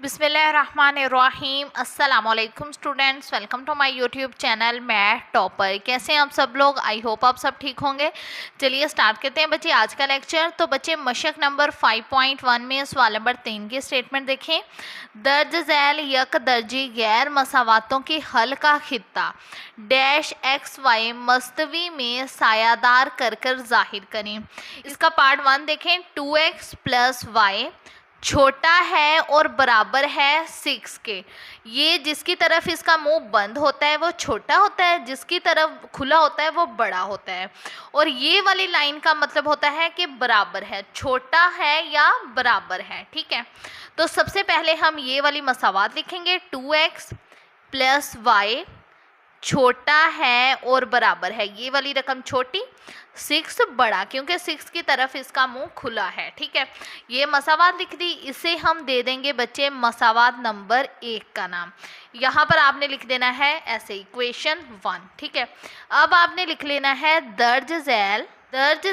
बिस्मिल्लाहिर्रहमानिर्रहीम। अस्सलामुअलैकुम students, welcome to my YouTube channel math topper. कैसे हैं आप सब लोग? आई होप आप सब ठीक होंगे। चलिए स्टार्ट करते हैं बच्चे आज का लेक्चर। तो बच्चे मशक नंबर 5.1 में सवाल नंबर 3 की स्टेटमेंट देखें। दर्ज झैल यक दर्जी गैर मसावातों की हल का खित्ता डैश एक्स वाई मस्तवी में सायादार कर कर जाहिर करें। इसका पार्ट 1 देखें। 2x प्लस वाई छोटा है और बराबर है 6 के। ये जिसकी तरफ इसका मुंह बंद होता है वो छोटा होता है, जिसकी तरफ खुला होता है वो बड़ा होता है। और ये वाली लाइन का मतलब होता है कि बराबर है, छोटा है या बराबर है। ठीक है, तो सबसे पहले हम ये वाली मसावात लिखेंगे। 2x प्लस वाई छोटा है और बराबर है, ये वाली रकम छोटी, 6 बड़ा, क्योंकि 6 की तरफ इसका मुंह खुला है। ठीक है, ये मसावात लिख दी। इसे हम दे देंगे बच्चे मसावात नंबर 1 का नाम। यहाँ पर आपने लिख देना है ऐसे इक्वेशन 1। ठीक है, अब आपने लिख लेना है दर्ज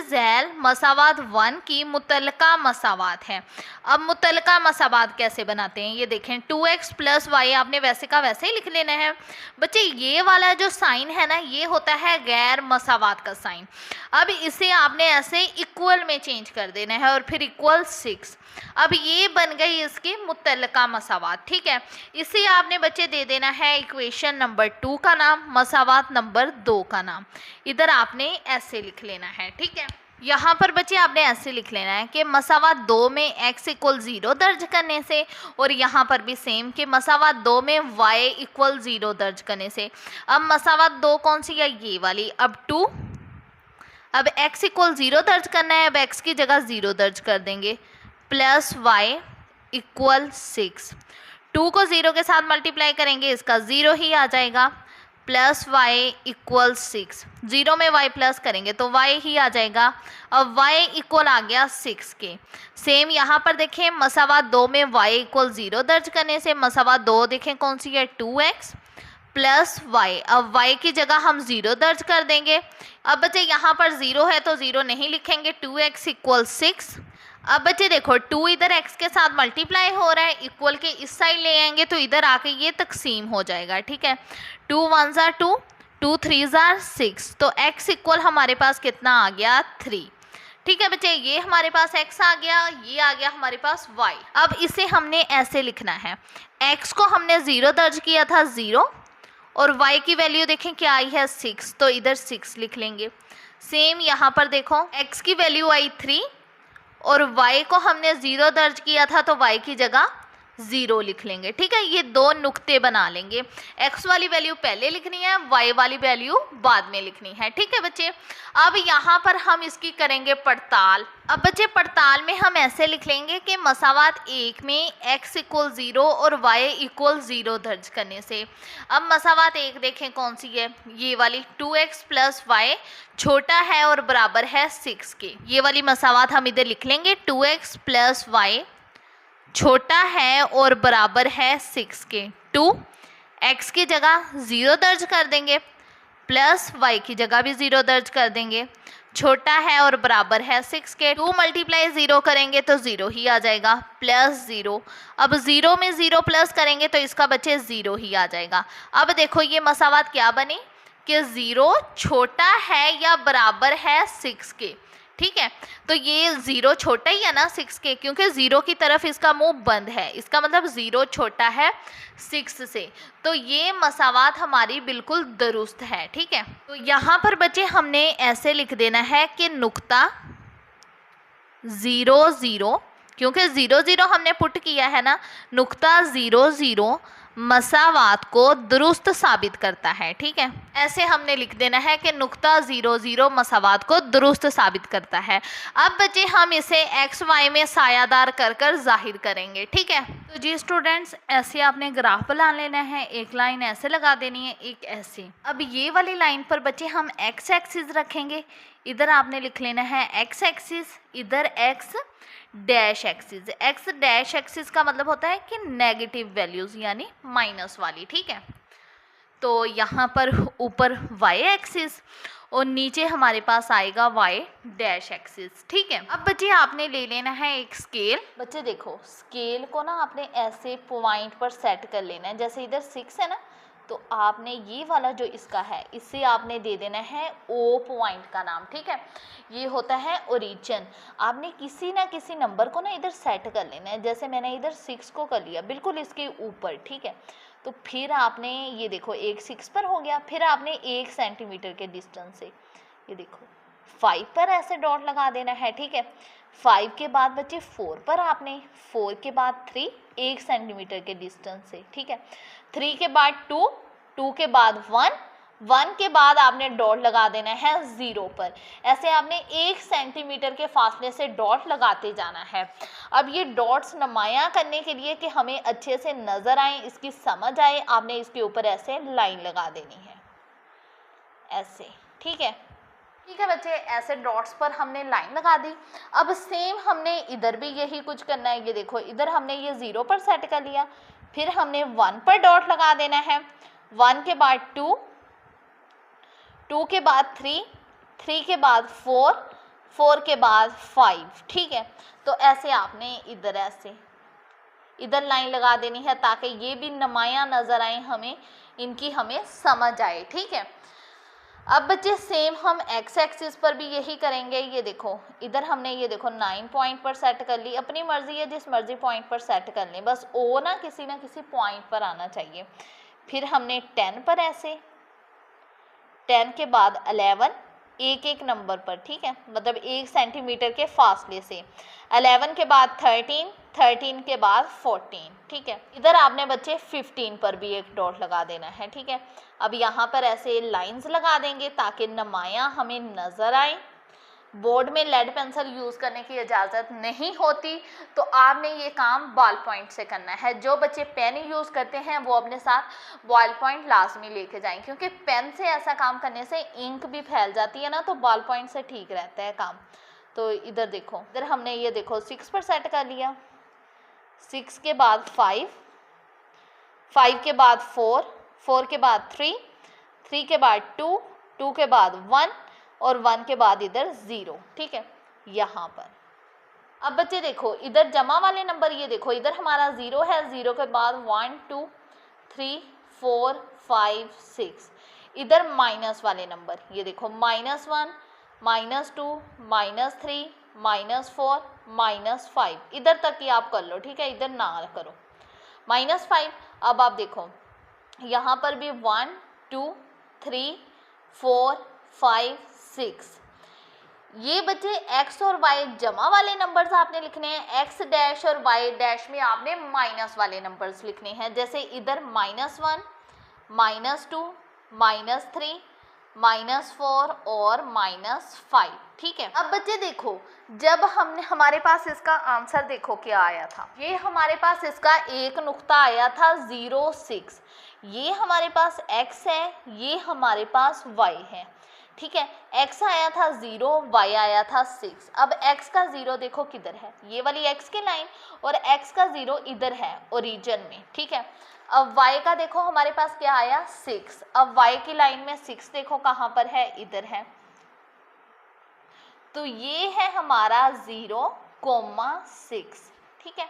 झैल मसावात 1 की मुतलका मसावात है। अब मुतलका मसावात कैसे बनाते हैं ये देखें। 2x प्लस वाई आपने वैसे का वैसे ही लिख लेना है बच्चे। ये वाला जो साइन है ना, ये होता है गैर मसावात का साइन। अब इसे आपने ऐसे इक्वल में चेंज कर देना है और फिर इक्वल 6। अब ये बन गई इसकी मुतलका मसावात। ठीक है, इसे आपने बच्चे दे देना है इक्वेशन नंबर 2 का नाम, मसावात नंबर 2 का नाम। इधर आपने ऐसे लिख लेना है। ठीक है, यहाँ पर बच्चे आपने ऐसे लिख लेना है कि मसावात 2 में x इक्वल 0 दर्ज करने से, और यहाँ पर भी सेम कि मसावात 2 में y इक्वल 0 दर्ज करने से। अब मसावात 2 कौन सी है? ये वाली। अब 2, अब x इक्वल 0 दर्ज करना है, अब x की जगह 0 दर्ज कर देंगे, प्लस y इक्वल 6। 2 को 0 के साथ मल्टीप्लाई करेंगे, इसका 0 ही आ जाएगा, प्लस y इक्वल 6। 0 में y प्लस करेंगे तो y ही आ जाएगा। अब y इक्वल आ गया 6 के। सेम यहाँ पर देखें, मसावात 2 में y इक्वल 0 दर्ज करने से मसावात 2 देखें कौन सी है? 2x plus Y. अब y की जगह हम 0 दर्ज कर देंगे। अब बच्चे यहाँ पर 0 है तो 0 नहीं लिखेंगे, 2x इक्वल 6। अब बच्चे देखो 2 इधर x के साथ मल्टीप्लाई हो रहा है, इक्वल के इस साइड ले आएंगे तो इधर आके ये तकसीम हो जाएगा। ठीक है, 2 1 जार 2, 2 3 जार 6, तो x इक्वल हमारे पास कितना आ गया? 3। ठीक है बच्चे, ये हमारे पास x आ गया, ये आ गया हमारे पास y। अब इसे हमने ऐसे लिखना है, x को हमने 0 दर्ज किया था 0, और y की वैल्यू देखें क्या आई है? 6, तो इधर 6 लिख लेंगे। सेम यहाँ पर देखो x की वैल्यू आई 3 और y को हमने 0 दर्ज किया था तो y की जगह 0 लिख लेंगे। ठीक है, ये दो नुक्ते बना लेंगे। x वाली वैल्यू पहले लिखनी है, y वाली वैल्यू बाद में लिखनी है। ठीक है बच्चे, अब यहाँ पर हम इसकी करेंगे पड़ताल। अब बच्चे पड़ताल में हम ऐसे लिख लेंगे कि मसावात 1 में x इक्वल 0 और y इक्वल 0 दर्ज करने से। अब मसावात 1 देखें कौन सी है? ये वाली, 2x प्लस वाई छोटा है और बराबर है 6 के। ये वाली मसावात हम इधर लिख लेंगे, 2x प्लस वाई छोटा है और बराबर है 6 के। 2 x की जगह 0 दर्ज कर देंगे, प्लस y की जगह भी 0 दर्ज कर देंगे, छोटा है और बराबर है 6 के। 2 मल्टीप्लाई 0 करेंगे तो 0 ही आ जाएगा, प्लस 0। अब 0 में 0 प्लस करेंगे तो इसका बच्चे 0 ही आ जाएगा। अब देखो ये मसावात क्या बनी कि 0 छोटा है या बराबर है 6 के। ठीक है, तो ये 0 छोटा ही है ना 6 के, क्योंकि 0 की तरफ इसका मुंह बंद है, इसका मतलब 0 छोटा है 6 से। तो ये मसावात हमारी बिल्कुल दुरुस्त है। ठीक है, तो यहाँ पर बच्चे हमने ऐसे लिख देना है कि नुक्ता 0 0, क्योंकि 0 0 हमने पुट किया है ना, नुक्ता 0 0 मसावात को दुरुस्त साबित करता है। ठीक है, ऐसे हमने लिख देना है कि नुक्ता 0 0 मसावात को दुरुस्त साबित करता है। अब बच्चे हम इसे x y में सायादार कर कर जाहिर करेंगे। ठीक है, तो जी स्टूडेंट्स, ऐसे आपने ग्राफ बना लेना है, एक लाइन ऐसे लगा देनी है, एक ऐसे। अब ये वाली लाइन पर बच्चे हम x एक्सिस रखेंगे, इधर आपने लिख लेना है x एक्सिस, इधर x dash axis. x dash axis का मतलब होता है कि नेगेटिव वैल्यूज़ यानी माइनस वाली। ठीक है, तो यहाँ पर ऊपर y एक्सिस और नीचे हमारे पास आएगा y डैश एक्सिस। ठीक है, अब बच्चे आपने ले लेना है एक स्केल। बच्चे देखो स्केल को ना आपने ऐसे पॉइंट पर सेट कर लेना है, जैसे इधर 6 है ना, तो आपने ये वाला जो इसका है इससे आपने दे देना है O पॉइंट का नाम। ठीक है, ये होता है ओरिजिन। आपने किसी ना किसी नंबर को ना इधर सेट कर लेना है, जैसे मैंने इधर 6 को कर लिया बिल्कुल इसके ऊपर। ठीक है, तो फिर आपने ये देखो एक 6 पर हो गया, फिर आपने 1 सेंटीमीटर के डिस्टेंस से ये देखो 5 पर ऐसे डॉट लगा देना है। ठीक है, 5 के बाद बच्चे 4 पर आपने 4 के बाद 3 1 सेंटीमीटर के डिस्टेंस से। ठीक है, 3 के बाद 2 2 के बाद 1 1 के बाद आपने डॉट लगा देना है 0 पर। ऐसे आपने 1 सेंटीमीटर के फासले से डॉट लगाते जाना है। अब ये डॉट्स नुमाया करने के लिए कि हमें अच्छे से नज़र आए, इसकी समझ आए, आपने इसके ऊपर ऐसे लाइन लगा देनी है ऐसे। ठीक है, ठीक है बच्चे, ऐसे डॉट्स पर हमने लाइन लगा दी। अब सेम हमने इधर भी यही कुछ करना है। ये देखो इधर हमने ये 0 पर सेट कर लिया, फिर हमने 1 पर डॉट लगा देना है, 1 के बाद 2 2 के बाद 3 3 के बाद 4 4 के बाद 5। ठीक है, तो ऐसे आपने इधर ऐसे इधर लाइन लगा देनी है ताकि ये भी नुमाया नज़र आए हमें, इनकी हमें समझ आए। ठीक है, अब बच्चे सेम हम एक्स एक्सिस पर भी यही करेंगे। ये देखो इधर हमने ये देखो 9 पॉइंट पर सेट कर ली, अपनी मर्जी है जिस मर्जी पॉइंट पर सेट कर लें, बस ओ ना किसी पॉइंट पर आना चाहिए। फिर हमने 10 पर ऐसे, 10 के बाद 11 एक एक नंबर पर। ठीक है, मतलब 1 सेंटीमीटर के फासले से। 11 के बाद 13 13 के बाद 14। ठीक है, इधर आपने बच्चे 15 पर भी एक डॉट लगा देना है। ठीक है, अब यहाँ पर ऐसे लाइंस लगा देंगे ताकि नुमाया हमें नज़र आए। बोर्ड में लेड पेंसिल यूज़ करने की इजाज़त नहीं होती, तो आपने ये काम बॉल पॉइंट से करना है। जो बच्चे पेन यूज़ करते हैं वो अपने साथ बॉल पॉइंट लाजमी लेके जाएं, क्योंकि पेन से ऐसा काम करने से इंक भी फैल जाती है ना, तो बॉल पॉइंट से ठीक रहता है काम। तो इधर देखो, इधर हमने ये देखो 6 पर सेट कर लिया, 6 के बाद 5 5 के बाद 4 4 के बाद 3 3 के बाद 2 2 के बाद 1 और 1 के बाद इधर 0। ठीक है, यहाँ पर अब बच्चे देखो इधर जमा वाले नंबर, ये देखो इधर हमारा 0 है, 0 के बाद 1 2 3 4 5 6। इधर माइनस वाले नंबर, ये देखो -1 -2 -3 -4 -5, इधर तक ही आप कर लो। ठीक है, इधर ना करो -5। अब आप देखो यहाँ पर भी 1 2 3 4 5 6। ये बच्चे एक्स और वाई जमा वाले नंबर्स आपने लिखने हैं, एक्स डैश और वाई डैश में आपने माइनस वाले नंबर्स लिखने हैं। जैसे इधर -1 -2 -3 -4 और -5। ठीक है, अब बच्चे देखो जब हमने हमारे पास इसका आंसर देखो क्या आया था। ये हमारे पास इसका एक नुक्ता आया था 0 6, ये हमारे पास x है, ये हमारे पास y है। ठीक है, x आया था 0, y आया था 6। अब x का 0 देखो किधर है, ये वाली x की लाइन, और x का 0 इधर है ओरिजिन में। ठीक है, अब y का देखो हमारे पास क्या आया 6। अब y की लाइन में 6 देखो कहाँ पर है, इधर है। तो ये है हमारा 0,6। ठीक है,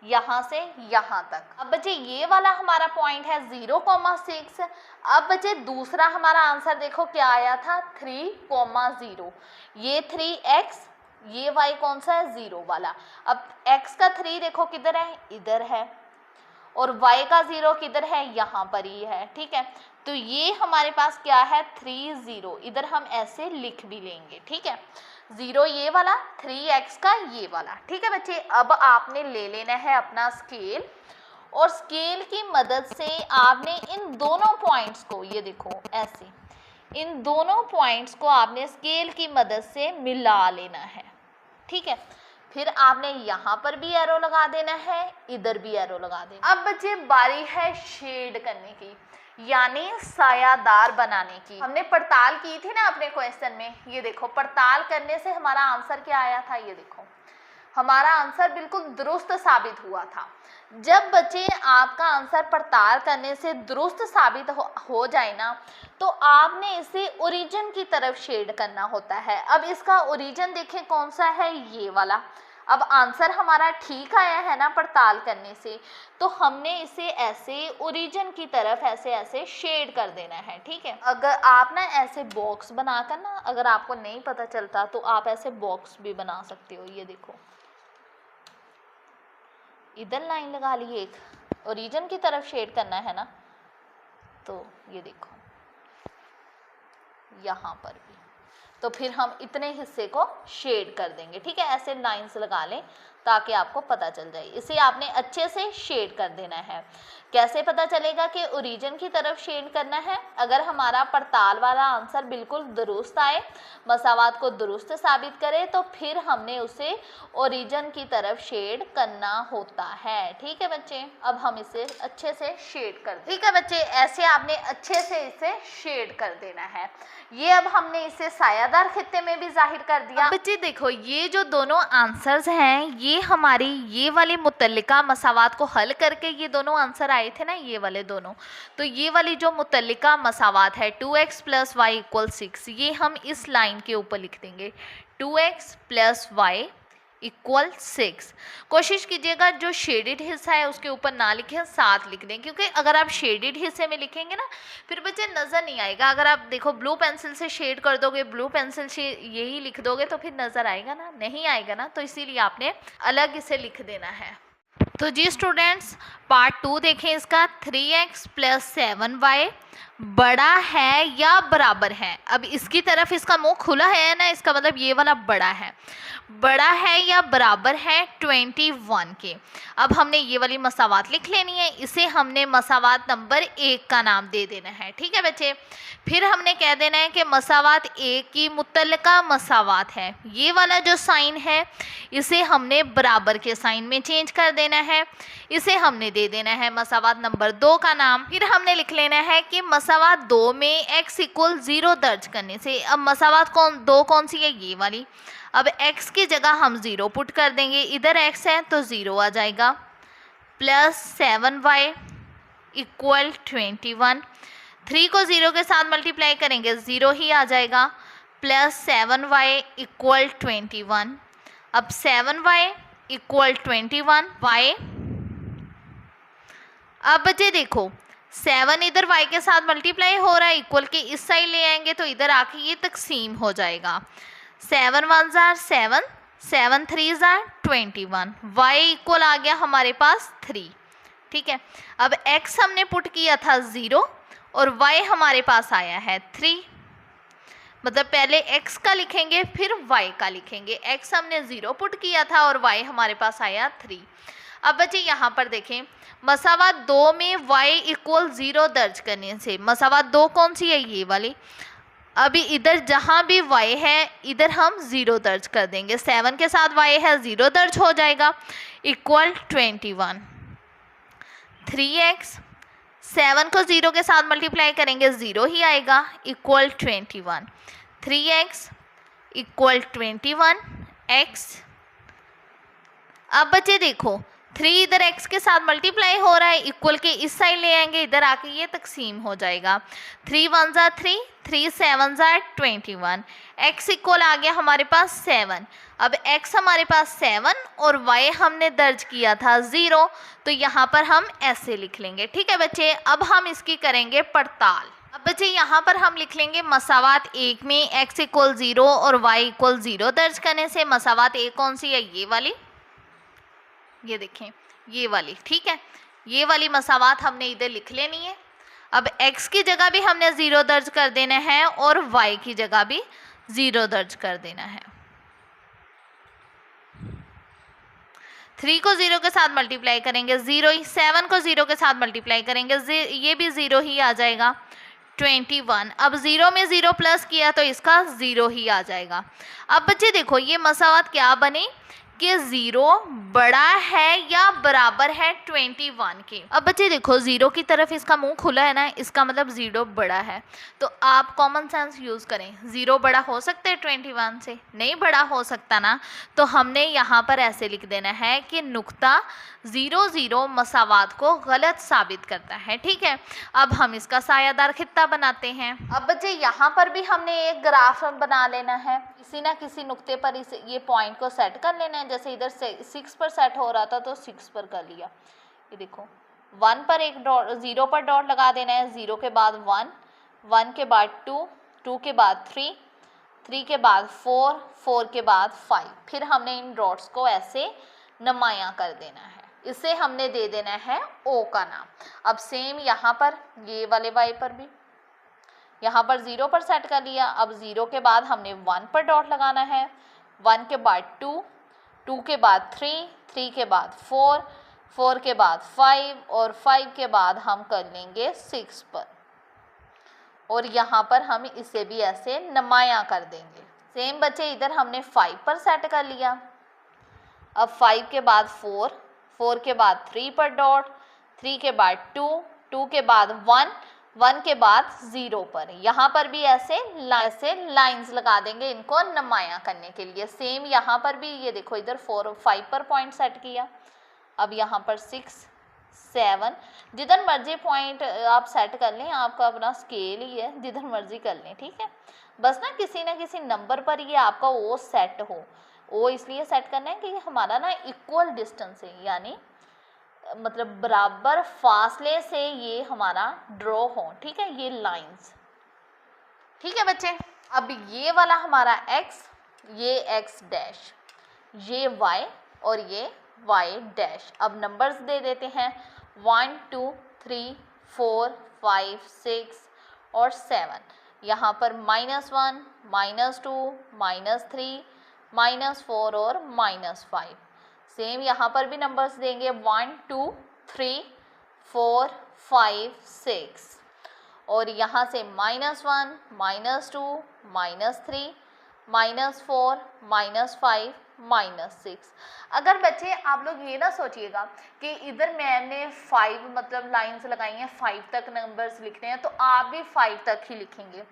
यहाँ से यहाँ तक। अब बच्चे ये वाला हमारा पॉइंट है 0,6। अब बच्चे दूसरा हमारा आंसर देखो क्या आया था 3,0। ये 3x, ये y कौन सा है 0 वाला। अब x का 3 देखो किधर है, इधर है, और y का 0 किधर है, यहाँ पर ही है। ठीक है, तो ये हमारे पास क्या है 30, इधर हम ऐसे लिख भी लेंगे। ठीक है, 0 ये वाला, 3x का ये वाला। ठीक है बच्चे, अब आपने ले लेना है अपना स्केल, और स्केल की मदद से आपने इन दोनों पॉइंट्स को, ये देखो ऐसे, इन दोनों पॉइंट्स को आपने स्केल की मदद से मिला लेना है। ठीक है, फिर आपने यहाँ पर भी एरो लगा देना है, इधर भी एरो लगा देना। अब बच्चे बारी है शेड करने की, यानी सायादार बनाने की। हमने पड़ताल की थी ना अपने क्वेश्चन में, ये देखो पड़ताल करने से हमारा आंसर क्या आया था। ये देखो हमारा आंसर बिल्कुल दुरुस्त साबित हुआ था। जब बच्चे आपका आंसर पड़ताल करने से दुरुस्त साबित हो जाए ना, तो आपने इसे ओरिजिन की तरफ शेड करना होता है। अब इसका ओरिजिन देखें कौन सा है, ये वाला। अब आंसर हमारा ठीक आया है ना पड़ताल करने से, तो हमने इसे ऐसे ओरिजिन की तरफ ऐसे ऐसे शेड कर देना है, ठीक है। अगर आप ना ऐसे बॉक्स बनाकर ना, अगर आपको नहीं पता चलता तो आप ऐसे बॉक्स भी बना सकते हो। ये देखो, इधर लाइन लगा ली एक, ओरिजिन की तरफ शेड करना है ना, तो ये देखो यहाँ पर भी, तो फिर हम इतने हिस्से को शेड कर देंगे, ठीक है। ऐसे लाइंस लगा लें ताकि आपको पता चल जाए। इसे आपने अच्छे से शेड कर देना है। कैसे पता चलेगा कि ओरिजिन की तरफ शेड करना है? अगर हमारा पड़ताल वाला आंसर बिल्कुल दुरुस्त आए, मसावात को दुरुस्त साबित करे, तो फिर हमने उसे ओरिजिन की तरफ शेड करना होता है, ठीक है बच्चे। अब हम इसे अच्छे से शेड कर दें, ठीक है बच्चे। ऐसे आपने अच्छे से इसे शेड कर देना है। ये अब हमने इसे सायादार खित्ते में भी जाहिर कर दिया। बच्चे देखो, ये जो दोनों आंसर्स हैं, ये हमारी ये वाले मुतल्लिका मसावात को हल करके ये दोनों आंसर आए थे ना, ये वाले दोनों। तो ये वाली जो मुतल्लिका मसावात है 2x + y = 6, ये हम इस लाइन के ऊपर लिख देंगे, 2x + y = 6। कोशिश कीजिएगा जो शेडेड हिस्सा है उसके ऊपर ना लिखें, साथ लिख दें, क्योंकि अगर आप शेडेड हिस्से में लिखेंगे ना फिर बच्चे नज़र नहीं आएगा। अगर आप देखो ब्लू पेंसिल से शेड कर दोगे, ब्लू पेंसिल से यही लिख दोगे, तो फिर नज़र आएगा ना, नहीं आएगा ना। तो इसीलिए आपने अलग इसे लिख देना है। तो जी स्टूडेंट्स, पार्ट 2 देखें इसका। 3x + 7y बड़ा है या बराबर है। अब इसकी तरफ इसका मुंह खुला है ना, इसका मतलब ये वाला बड़ा है। बड़ा है या बराबर है 21 के। अब हमने ये वाली मसावात लिख लेनी है। इसे हमने मसावात नंबर 1 का नाम दे देना है, ठीक है बच्चे। फिर हमने कह देना है कि मसावात 1 की मुतल्लिका मसावात है। ये वाला जो साइन है इसे हमने बराबर के साइन में चेंज कर देना है। इसे हमने दे देना है मसावात नंबर 2 का नाम। फिर हमने लिख लेना है कि मसावात 2 में x = 0 दर्ज करने से, अब मसावात दो कौन सी है, ये वाली। अब x की जगह हम 0 पुट कर देंगे, इधर x है तो 0 आ जाएगा। +7y = 21। 3 को 0 के साथ मल्टीप्लाई करेंगे 0 ही आ जाएगा। +7y = 21। अब 7y = 21, y। अब बच्चे देखो, 7 इधर y के साथ मल्टीप्लाई हो रहा है, इक्वल के इस साइड ले आएंगे तो इधर आके ये तकसीम हो जाएगा। 7 1 = 7, 7 3 = 21, y = आ गया हमारे पास 3, ठीक है। अब x हमने पुट किया था 0 और y हमारे पास आया है 3। मतलब पहले x का लिखेंगे फिर y का लिखेंगे। x हमने 0 पुट किया था और y हमारे पास आया 3। अब बच्चे यहाँ पर देखें, मसावात 2 में y = 0 दर्ज करने से, मसावात 2 कौन सी है, ये वाली। अभी इधर जहाँ भी y है इधर हम 0 दर्ज कर देंगे। 7 के साथ y है 0 दर्ज हो जाएगा, = 21। 3x, 7 को 0 के साथ मल्टीप्लाई करेंगे 0 ही आएगा, = 21। 3x = 21x। अब बच्चे देखो, 3 इधर x के साथ मल्टीप्लाई हो रहा है, इक्वल के इस साइड ले आएंगे, इधर आके ये तकसीम हो जाएगा। 3 1 = 3, 3 7 = 21। x = आ गया हमारे पास 7। अब x हमारे पास 7 और y हमने दर्ज किया था 0, तो यहाँ पर हम ऐसे लिख लेंगे, ठीक है बच्चे। अब हम इसकी करेंगे पड़ताल। अब बच्चे यहाँ पर हम लिख लेंगे मसावात 1 में x = 0 और y = 0 दर्ज करने से मसावात 1 कौन सी है, ये वाली, ये देखें ये वाली, ठीक है। ये वाली मसावात हमने इधर लिख लेनी है। अब x की जगह भी हमने 0 दर्ज कर देना है और y की जगह भी 0 दर्ज कर देना है। 3 को 0 के साथ मल्टीप्लाई करेंगे 0 ही, 7 को 0 के साथ मल्टीप्लाई करेंगे ये भी 0 ही आ जाएगा, 21। अब 0 में 0 प्लस किया तो इसका 0 ही आ जाएगा। अब बच्चे देखो, ये मसावात क्या बनी, कि 0 बड़ा है या बराबर है 21 के। अब बच्चे देखो 0 की तरफ इसका मुंह खुला है ना, इसका मतलब 0 बड़ा है। तो आप कॉमन सेंस यूज़ करें, 0 बड़ा हो सकता है 21 से? नहीं बड़ा हो सकता ना। तो हमने यहाँ पर ऐसे लिख देना है कि नुक्ता 0 मसावात को गलत साबित करता है। ठीक है, अब हम इसका सायादार खित्ता बनाते हैं। अब बच्चे यहाँ पर भी हमने एक ग्राफ बना लेना है, किसी ना किसी नुक्ते पर ये पॉइंट को सेट कर लेना है। जैसे इधर से 6 पर सेट हो रहा था तो 6 पर कर लिया। ये देखो 1 पर एक डॉट, 0 पर डॉट लगा देना है, 0 के बाद 1, 1 के बाद 2, 2 के बाद 3, 3 के बाद 4, 4 के बाद 5। फिर हमने इन डॉट्स को ऐसे नुमायां कर देना है, इसे हमने दे देना है O का नाम। अब सेम यहाँ पर ये वाले y पर भी, यहाँ पर 0 पर सेट कर लिया। अब 0 के बाद हमने 1 पर डॉट लगाना है, 1 के बाद 2, 2 के बाद 3, 3 के बाद 4, 4 के बाद 5 और 5 के बाद हम कर लेंगे 6 पर। और यहाँ पर हम इसे भी ऐसे नुमायां कर देंगे। सेम बच्चे इधर हमने 5 पर सेट कर लिया। अब 5 के बाद 4, 4 के बाद 3 पर डॉट, 3 के बाद 2, 2 के बाद 1, 1 के बाद 0 पर। यहाँ पर भी ऐसे लाइंस लगा देंगे इनको नुमायां करने के लिए। सेम यहाँ पर भी ये देखो इधर 4 5 पर पॉइंट सेट किया। अब यहाँ पर 6 7, जिधर मर्जी पॉइंट आप सेट कर लें, आपका अपना स्केल ही है, जिधर मर्जी कर लें। ठीक है, बस ना किसी नंबर पर ये आपका ओ सेट हो। ओ इसलिए सेट करना है कि हमारा ना इक्वल डिस्टेंस है, यानी मतलब बराबर फासले से ये हमारा ड्रॉ हो। ठीक है, ये लाइंस। ठीक है बच्चे, अब ये वाला हमारा x, ये x डैश, ये y और ये y डैश। अब नंबर्स दे देते हैं 1 2 3 4 5 6 और 7। यहाँ पर -1 -2 -3 -4 और -5। सेम यहाँ पर भी नंबर्स देंगे 1 2 3 4 5 6 और यहाँ से -1 -2 -3 -4 -5 -6। अगर बच्चे आप लोग ये ना सोचिएगा कि इधर मैंने 5 मतलब लाइंस लगाई हैं, 5 तक नंबर्स लिखने हैं, तो आप भी 5 तक ही लिखेंगे।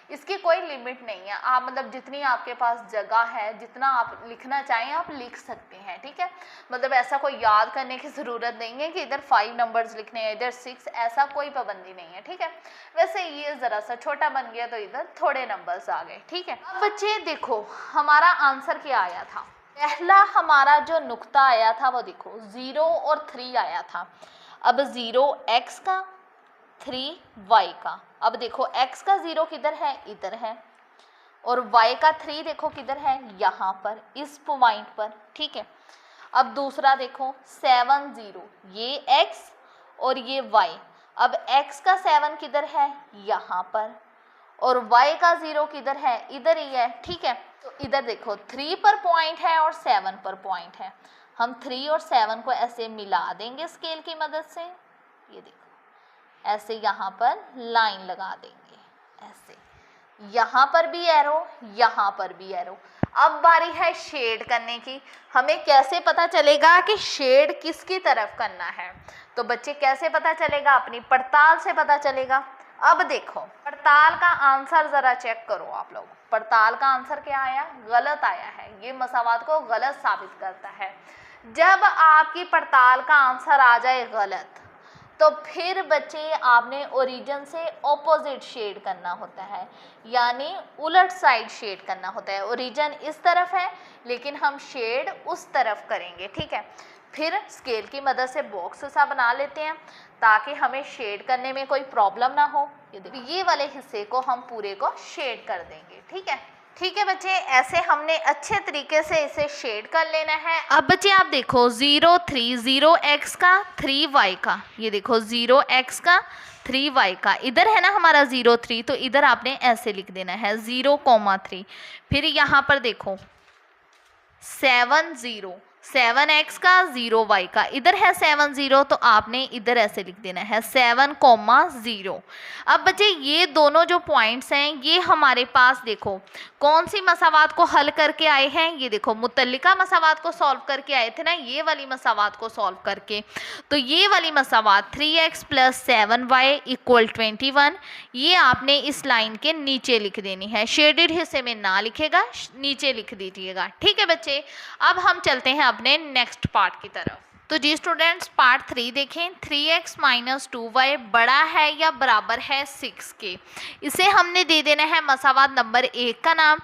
इसकी कोई लिमिट नहीं है, आप मतलब जितनी आपके पास जगह है, जितना आप लिखना चाहें आप लिख सकते हैं। ठीक है, मतलब ऐसा कोई याद करने की ज़रूरत नहीं है कि इधर 5 नंबर्स लिखने हैं, इधर 6, ऐसा कोई पाबंदी नहीं है। ठीक है, वैसे ये ज़रा सा छोटा बन गया तो इधर थोड़े नंबर्स आ गए। ठीक है, अब बच्चे देखो हमारा आंसर क्या आया था। पहला हमारा जो नुक्ता आया था वो देखो 0 और 3 आया था। अब 0 x का, 3 y का। अब देखो x का 0 किधर है, इधर है, और y का 3 देखो किधर है, यहाँ पर इस पॉइंट पर। ठीक है, अब दूसरा देखो 7 0, ये x और ये y। अब x का 7 किधर है, यहाँ पर, और y का 0 किधर है, इधर ही है। ठीक है, तो इधर देखो 3 पर पॉइंट है और 7 पर पॉइंट है। हम 3 और 7 को ऐसे मिला देंगे स्केल की मदद से। ये देखो ऐसे यहाँ पर लाइन लगा देंगे, ऐसे यहाँ पर भी एरो, यहाँ पर भी एरो। अब बारी है शेड करने की। हमें कैसे पता चलेगा कि शेड किसकी तरफ करना है? तो बच्चे कैसे पता चलेगा? अपनी पड़ताल से पता चलेगा। अब देखो पड़ताल का आंसर ज़रा चेक करो आप लोग। पड़ताल का आंसर क्या आया? गलत आया है। ये मसावात को गलत साबित करता है। जब आपकी पड़ताल का आंसर आ जाए गलत, तो फिर बच्चे आपने ओरिजिन से ऑपोजिट शेड करना होता है, यानी उलट साइड शेड करना होता है। ओरिजिन इस तरफ है लेकिन हम शेड उस तरफ करेंगे। ठीक है, फिर स्केल की मदद से बॉक्स सा बना लेते हैं ताकि हमें शेड करने में कोई प्रॉब्लम ना हो। ये वाले हिस्से को हम पूरे को शेड कर देंगे। ठीक है, ठीक है बच्चे, ऐसे हमने अच्छे तरीके से इसे शेड कर लेना है। अब बच्चे आप देखो 0 3, 0x का 3y का, ये देखो 0x का 3y का, इधर है ना हमारा 0 3, तो इधर आपने ऐसे लिख देना है 0, 3। फिर यहाँ पर देखो 7 0, 7x का 0y का, इधर है 7 0 तो आपने इधर ऐसे लिख देना है 7,0। अब बच्चे ये दोनों जो पॉइंट्स हैं ये हमारे पास देखो कौन सी मसावात को हल करके आए हैं, ये देखो मुतल्लिका मसावात को सॉल्व करके आए थे ना, ये वाली मसावात को सॉल्व करके। तो ये वाली मसावात 3x + 7y = 21 ये आपने इस लाइन के नीचे लिख देनी है, शेडेड हिस्से में ना लिखेगा, नीचे लिख दीजिएगा। ठीक है बच्चे, अब हम चलते हैं अपने नेक्स्ट पार्ट की तरफ। तो जी स्टूडेंट्स पार्ट 3 देखें। 3x - 2y बड़ा है या बराबर है 6 के, इसे हमने दे देना है मसावात नंबर 1 का नाम,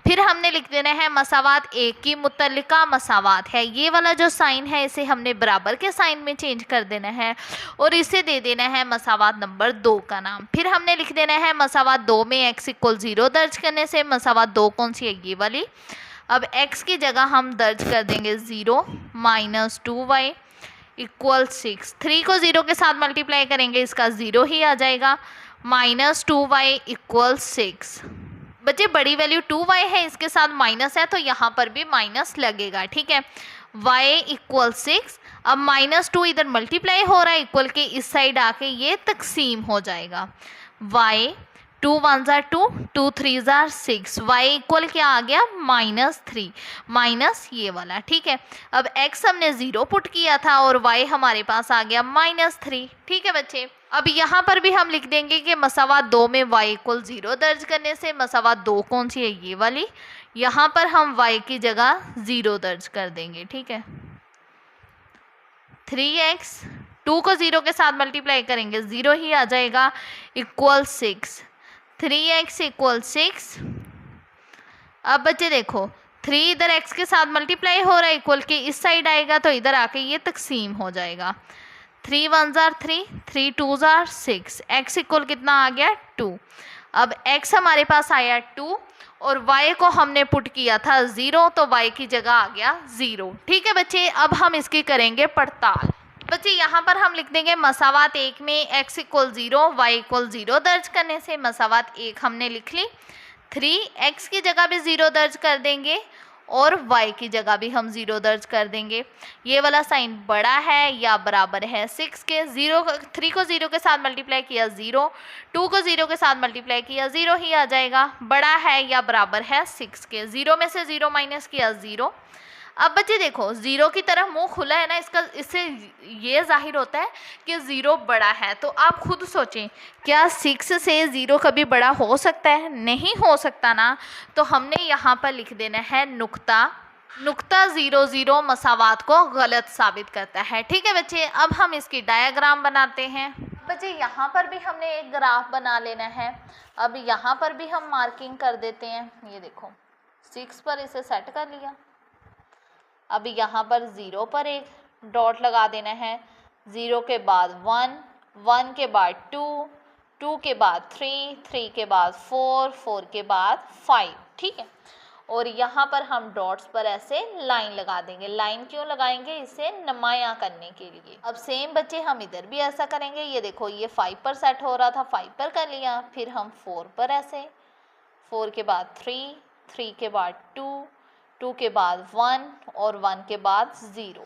फिर हमने लिख देना है मसावात 1 की मुतल्लिका मसावात है, ये वाला जो साइन है इसे हमने बराबर के साइन में चेंज कर देना है और इसे दे देना है मसावात नंबर 2 का नाम। फिर हमने लिख देना है मसावात 2 में x = 0 दर्ज करने से मसावात 2 कौन सी है, ये वाली। अब x की जगह हम दर्ज कर देंगे 0 - 2y = 6। 3 को 0 के साथ मल्टीप्लाई करेंगे इसका 0 ही आ जाएगा, -2y = 6। बच्चे बड़ी वैल्यू 2y है, इसके साथ माइनस है तो यहाँ पर भी माइनस लगेगा। ठीक है, y = 6। अब -2 इधर मल्टीप्लाई हो रहा है, इक्वल के इस साइड आके ये तकसीम हो जाएगा। y 2 1 2 2 3 6, y = क्या आ गया -3 माइनस ये वाला। ठीक है, अब x हमने 0 पुट किया था और y हमारे पास आ गया -3। ठीक है बच्चे, अब यहाँ पर भी हम लिख देंगे कि मसावात 2 में y = 0 दर्ज करने से मसावात 2 कौन सी है, ये वाली। यहाँ पर हम y की जगह 0 दर्ज कर देंगे। ठीक है, 3x 2 को 0 के साथ मल्टीप्लाई करेंगे 0 ही आ जाएगा, = 6। 3x = 6। अब बच्चे देखो 3 इधर x के साथ मल्टीप्लाई हो रहा है, इक्वल के इस साइड आएगा तो इधर आके ये तकसीम हो जाएगा। 3 1 3 3 2 6, x = कितना आ गया 2। अब x हमारे पास आया 2 और y को हमने पुट किया था 0 तो y की जगह आ गया 0। ठीक है बच्चे, अब हम इसकी करेंगे पड़ताल। बच्चे यहाँ पर हम लिख देंगे मसावात 1 में x = 0 y = 0 दर्ज करने से मसावात 1 हमने लिख ली। 3 x की जगह भी 0 दर्ज कर देंगे और y की जगह भी हम 0 दर्ज कर देंगे। ये वाला साइन बड़ा है या बराबर है 6 के। 3 को 0 के साथ मल्टीप्लाई किया 0, 2 को 0 के साथ मल्टीप्लाई किया 0 ही आ जाएगा। बड़ा है या बराबर है 6 के, 0 में से 0 माइनस किया 0। अब बच्चे देखो 0 की तरफ मुंह खुला है ना, इससे ये जाहिर होता है कि 0 बड़ा है। तो आप खुद सोचें, क्या 6 से 0 कभी बड़ा हो सकता है? नहीं हो सकता ना। तो हमने यहाँ पर लिख देना है नुक्ता 0 0 मसावात को गलत साबित करता है। ठीक है बच्चे, अब हम इसकी डायग्राम बनाते हैं। बच्चे यहाँ पर भी हमने एक ग्राफ बना लेना है। अब यहाँ पर भी हम मार्किंग कर देते हैं। ये देखो 6 पर इसे सेट कर लिया। अब यहाँ पर 0 पर एक डॉट लगा देना है, 0 के बाद 1, 1 के बाद 2, 2 के बाद 3, 3 के बाद 4, 4 के बाद 5। ठीक है, और यहाँ पर हम डॉट्स पर ऐसे लाइन लगा देंगे। लाइन क्यों लगाएंगे? इसे नुमायाँ करने के लिए। अब सेम बच्चे हम इधर भी ऐसा करेंगे। ये देखो ये 5 पर सेट हो रहा था, 5 पर कर लिया। फिर हम 4 पर ऐसे, 4 के बाद 3, 3 के बाद 2, 2 के बाद 1 और 1 के बाद 0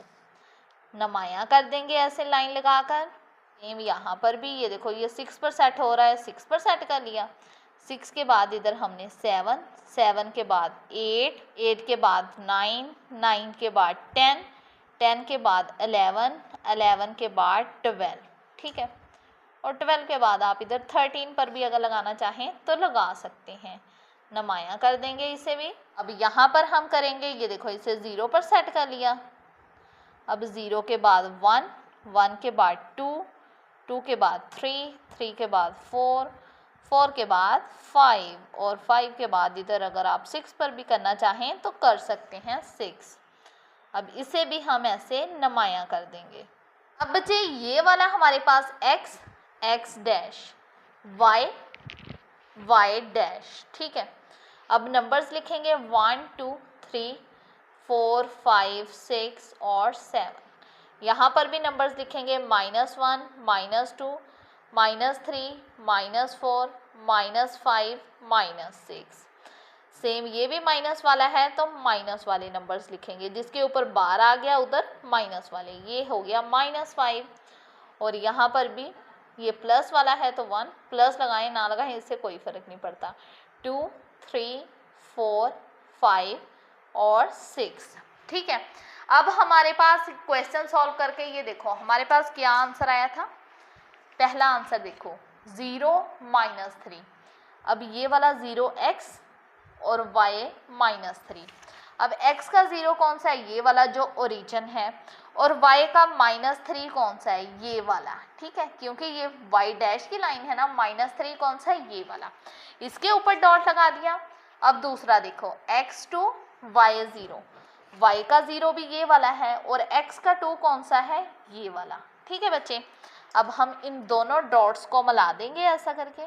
नुमायाँ कर देंगे ऐसे लाइन लगाकर। सेम यहाँ पर भी ये देखो ये 6 पर सेट हो रहा है, 6 पर सेट कर लिया। 6 के बाद इधर हमने 7, 7 के बाद 8, 8 के बाद 9, 9 के बाद 10, 10 के बाद 11, 11 के बाद 12। ठीक है, और 12 के बाद आप इधर 13 पर भी अगर लगाना चाहें तो लगा सकते हैं। नुमायाँ कर देंगे इसे भी। अब यहाँ पर हम करेंगे, ये देखो इसे 0 पर सेट कर लिया। अब 0 के बाद 1, 1 के बाद 2, 2 के बाद 3, 3 के बाद 4, 4 के बाद 5 और 5 के बाद इधर अगर आप 6 पर भी करना चाहें तो कर सकते हैं 6। अब इसे भी हम ऐसे नुमायाँ कर देंगे। अब बच्चे ये वाला हमारे पास x, x dash, y, y dash. ठीक है, अब नंबर्स लिखेंगे 1 2 3 4 5 6 और 7। यहाँ पर भी नंबर्स लिखेंगे -1 -2 -3 -4 -5 -6। सेम ये भी माइनस वाला है तो माइनस वाले नंबर्स लिखेंगे, जिसके ऊपर बार आ गया उधर माइनस वाले, ये हो गया -5। और यहाँ पर भी ये प्लस वाला है तो 1, प्लस लगाएं ना लगाएं इससे कोई फ़र्क नहीं पड़ता। 2, 3, 4, 5 और 6। ठीक है, अब हमारे पास क्वेश्चन सॉल्व करके ये देखो हमारे पास क्या आंसर आया था। पहला आंसर देखो 0 -3। अब ये वाला 0x और y -3। अब x का 0 कौन सा है, ये वाला जो ओरिजिन है, और y का -3 कौन सा है, ये वाला। ठीक है, क्योंकि ये y डैश की लाइन है ना, -3 कौन सा है, ये वाला। इसके ऊपर डॉट लगा दिया। अब दूसरा देखो x2 y0, y का 0 भी ये वाला है और x का 2 कौन सा है, ये वाला। ठीक है बच्चे, अब हम इन दोनों डॉट्स को मिला देंगे ऐसा करके।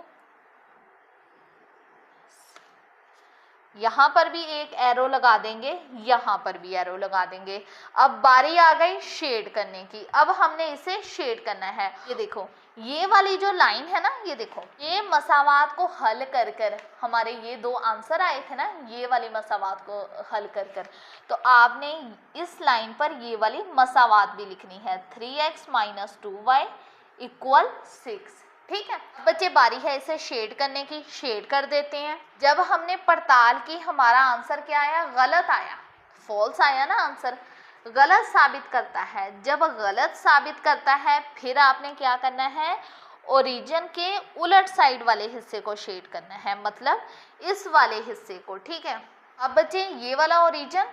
यहाँ पर भी एक एरो लगा देंगे, यहाँ पर भी एरो लगा देंगे। अब बारी आ गई शेड करने की। अब हमने इसे शेड करना है। ये देखो ये वाली जो लाइन है ना, ये देखो ये मसावात को हल कर कर हमारे ये 2 आंसर आए थे ना, ये वाली मसावात को हल कर कर, तो आपने इस लाइन पर ये वाली मसावात भी लिखनी है। 3x - 2y = 6। ठीक है बच्चे, बारी है इसे शेड करने की। शेड कर देते हैं। जब हमने पड़ताल की हमारा आंसर क्या आया, गलत आया, फॉल्स आया ना आंसर, गलत साबित करता है। जब गलत साबित करता है फिर आपने क्या करना है, ओरिजिन के उलट साइड वाले हिस्से को शेड करना है, मतलब इस वाले हिस्से को। ठीक है, अब बच्चे ये वाला ओरिजिन,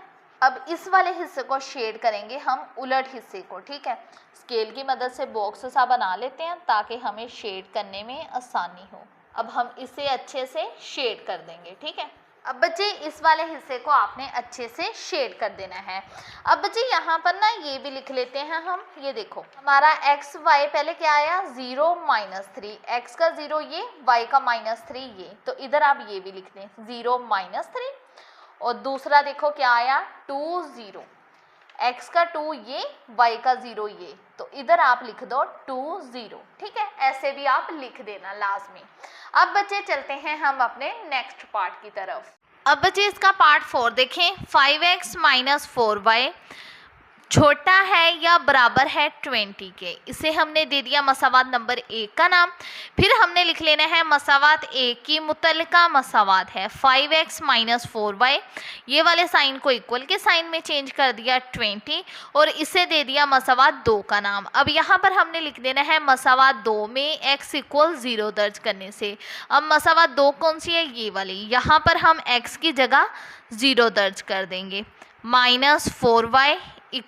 अब इस वाले हिस्से को शेड करेंगे हम उलट हिस्से को। ठीक है, स्केल की मदद से बॉक्स सा बना लेते हैं ताकि हमें शेड करने में आसानी हो। अब हम इसे अच्छे से शेड कर देंगे। ठीक है, अब बच्चे इस वाले हिस्से को आपने अच्छे से शेड कर देना है। अब बच्चे यहाँ पर ना ये भी लिख लेते हैं हम। ये देखो हमारा x y पहले क्या आया, 0 -3, x का 0 ये, y का -3 ये, तो इधर आप ये भी लिख दें 0 -3। और दूसरा देखो क्या आया, 2 0, x का 2 ये, y का 0 ये, तो इधर आप लिख दो 2 0। ठीक है, ऐसे भी आप लिख देना लाजमी। अब बच्चे चलते हैं हम अपने नेक्स्ट पार्ट की तरफ। अब बच्चे इसका पार्ट 4 देखें। 5x - 4y छोटा है या बराबर है 20 के। इसे हमने दे दिया मसावात नंबर 1 का नाम। फिर हमने लिख लेना है मसावात 1 की मुतल्लिका मसावात है 5x - 4y, ये वाले साइन को इक्वल के साइन में चेंज कर दिया 20, और इसे दे दिया मसावात 2 का नाम। अब यहाँ पर हमने लिख देना है मसावात 2 में x = 0 दर्ज करने से। अब मसावात 2 कौन सी है, ये वाली, यहाँ पर हम x की जगह 0 दर्ज कर देंगे। -4y =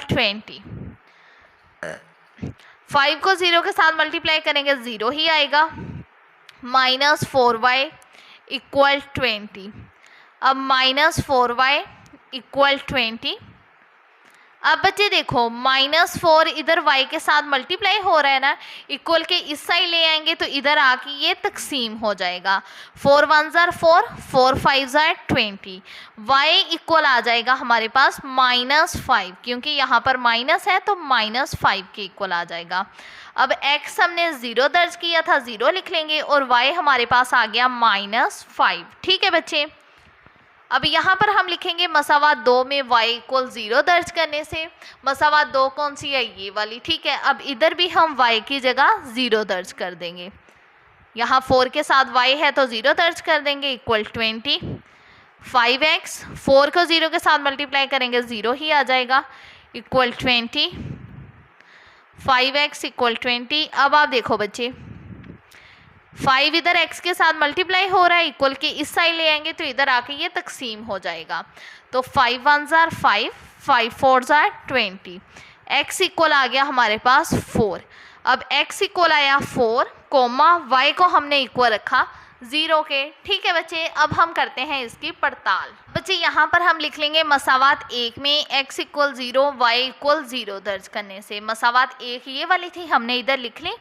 20। 5 को 0 के साथ मल्टीप्लाई करेंगे 0 ही आएगा। -4y = 20। अब -4y = 20। अब बच्चे देखो -4 इधर y के साथ मल्टीप्लाई हो रहा है ना, इक्वल के इस साइड ले आएंगे तो इधर आके ये तकसीम हो जाएगा। 4 1 ज़ार 4, 4 5 ज़ार 20, y इक्वल आ जाएगा हमारे पास -5, क्योंकि यहाँ पर माइनस है तो -5 के इक्वल आ जाएगा। अब x हमने 0 दर्ज किया था, 0 लिख लेंगे, और y हमारे पास आ गया -5। ठीक है बच्चे, अब यहाँ पर हम लिखेंगे मसावात 2 में y = 0 दर्ज करने से। मसावात 2 कौन सी है, ये वाली। ठीक है, अब इधर भी हम y की जगह 0 दर्ज कर देंगे। यहाँ 4 के साथ y है तो 0 दर्ज कर देंगे, = 20। 5x 4 को 0 के साथ मल्टीप्लाई करेंगे 0 ही आ जाएगा, = 20। 5x = 20। अब आप देखो बच्चे 5 इधर x के साथ मल्टीप्लाई हो रहा है, इक्वल के इस साइड ले आएंगे तो इधर आके ये तकसीम हो जाएगा। तो 5 1 ज़ार 5, 5 4 ज़ार 20, x इक्वल आ गया हमारे पास 4। अब x इक्वल आया 4, y को हमने इक्वल रखा 0 के। ठीक है बच्चे, अब हम करते हैं इसकी पड़ताल। बच्चे यहाँ पर हम लिख लेंगे मसावात 1 में x = 0, y = 0 दर्ज करने से। मसावात 1 ये वाली थी, हमने इधर लिख ली।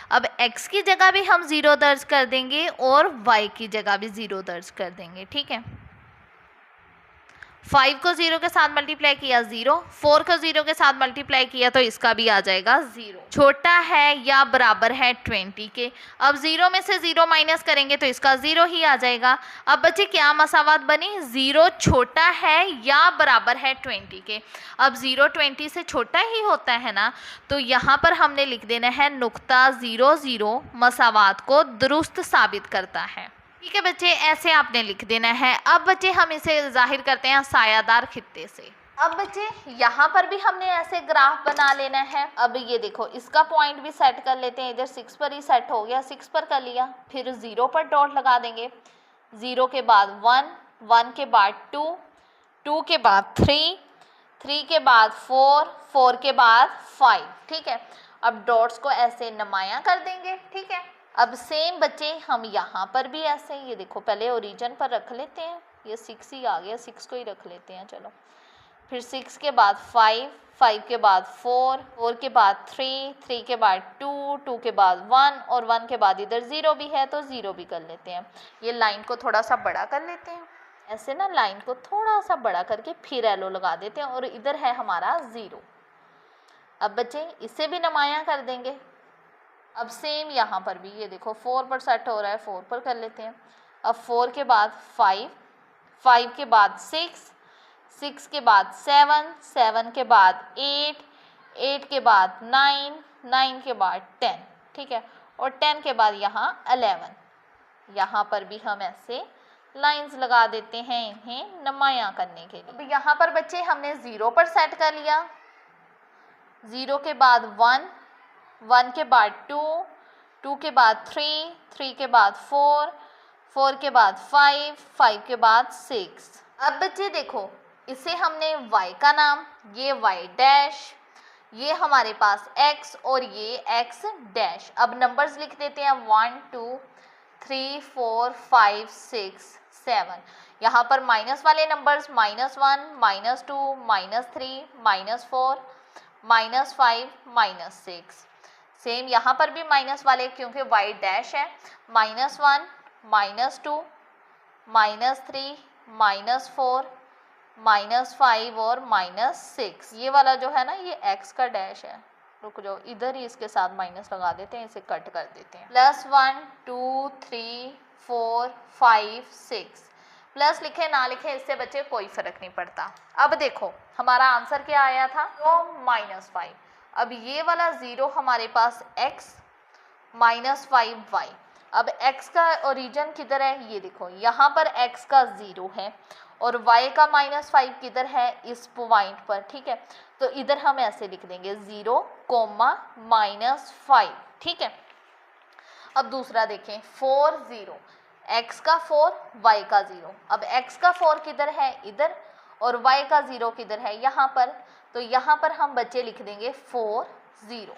अब x की जगह भी हम 0 दर्ज कर देंगे और y की जगह भी 0 दर्ज कर देंगे। ठीक है, 5 को 0 के साथ मल्टीप्लाई किया 0, 4 को 0 के साथ मल्टीप्लाई किया तो इसका भी आ जाएगा 0। छोटा है या बराबर है 20 के। अब 0 में से 0 माइनस करेंगे तो इसका 0 ही आ जाएगा। अब बच्चे क्या मसावात बनी, 0 छोटा है या बराबर है 20 के। अब 0 20 से छोटा ही होता है ना, तो यहाँ पर हमने लिख देना है नुक्ता 0 0 मसावात को दुरुस्त साबित करता है। ठीक है बच्चे, ऐसे आपने लिख देना है। अब बच्चे हम इसे जाहिर करते हैं सायादार खित्ते से। अब बच्चे यहाँ पर भी हमने ऐसे ग्राफ बना लेना है। अब ये देखो, इसका पॉइंट भी सेट कर लेते हैं। इधर 6 पर ही सेट हो गया, 6 पर कर लिया, फिर 0 पर डॉट लगा देंगे। 0 के बाद 1, 1 के बाद 2, 2 के बाद 3, 3 के बाद 4, 4 के बाद 5। ठीक है, अब डॉट्स को ऐसे नुमाया कर देंगे। ठीक है, अब सेम बच्चे हम यहाँ पर भी ऐसे, ये देखो पहले ओरिजिन पर रख लेते हैं, ये 6 ही आ गया, 6 को ही रख लेते हैं। चलो, फिर 6 के बाद 5, 5 के बाद 4, 4 के बाद 3, 3 के बाद 2, 2 के बाद 1 और 1 के बाद इधर 0 भी है तो 0 भी कर लेते हैं। ये लाइन को थोड़ा सा बड़ा कर लेते हैं, ऐसे ना लाइन को थोड़ा सा बड़ा करके फिर एलो लगा देते हैं और इधर है हमारा 0। अब बच्चे इसे भी नुमाया कर देंगे। अब सेम यहाँ पर भी ये देखो 4 पर सेट हो रहा है, 4 पर कर लेते हैं। अब 4 के बाद 5, 5 के बाद 6, 6 के बाद 7, 7 के बाद 8, 8 के बाद 9, 9 के बाद 10। ठीक है, और 10 के बाद यहाँ 11। यहाँ पर भी हम ऐसे लाइंस लगा देते हैं इन्हें नुमाया करने के लिए। अब यहाँ पर बच्चे हमने 0 पर सेट कर लिया, 0 के बाद 1, 1 के बाद 2, 2 के बाद 3, 3 के बाद 4, 4 के बाद 5, 5 के बाद 6। अब बच्चे देखो, इसे हमने y का नाम, ये y डैश, ये हमारे पास x और ये x डैश। अब नंबर्स लिख देते हैं 1 2 3 4 5 6 7। यहाँ पर माइनस वाले नंबर्स -1, -2, -3, -4, -5, -6। सेम यहाँ पर भी माइनस वाले, क्योंकि y डैश है, -1, -2, -3, -4, -5 और -6। ये वाला जो है ना, ये x का डैश है। रुक जाओ, इधर ही इसके साथ माइनस लगा देते हैं, इसे कट कर देते हैं। +1 2 3 4 5 6। प्लस लिखे ना लिखे इससे बच्चे कोई फर्क नहीं पड़ता। अब देखो हमारा आंसर क्या आया था, तो -5। अब ये वाला 0 हमारे पास x, -5y। अब x का ओरिजिन किधर है, ये देखो यहाँ पर x का 0 है और y का -5 किधर है, इस पॉइंट पर। ठीक है, तो इधर हम ऐसे लिख देंगे 0, -5। ठीक है, अब दूसरा देखें 4 0, x का 4, y का 0। अब x का 4 किधर है, इधर, और y का 0 किधर है, यहाँ पर। तो यहाँ पर हम बच्चे लिख देंगे 4 0।